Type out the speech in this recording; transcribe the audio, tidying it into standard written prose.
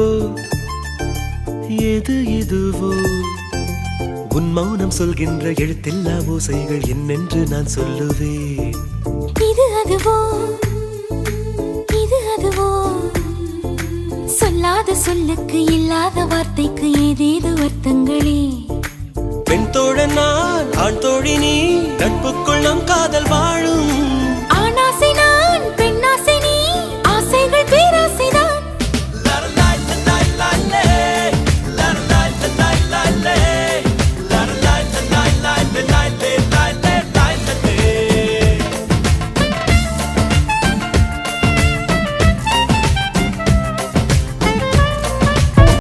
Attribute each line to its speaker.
Speaker 1: இதுவோ எது இதுவோ உன் மௌனம் சொல்கின்ற எழுத்தில்லா ஓசைகள் என்னென்று நான் சொல்லுவேன்.
Speaker 2: இது அதுவோ இது அதுவோ சொல்லாத சொல்லுக்கு இல்லாத வார்த்தைக்கு ஏதேது அர்த்தங்களே.
Speaker 1: பெண் தோழன் நான் ஆண் தோழி நீ நட்புக்குள் நம் காதல் வாழும்.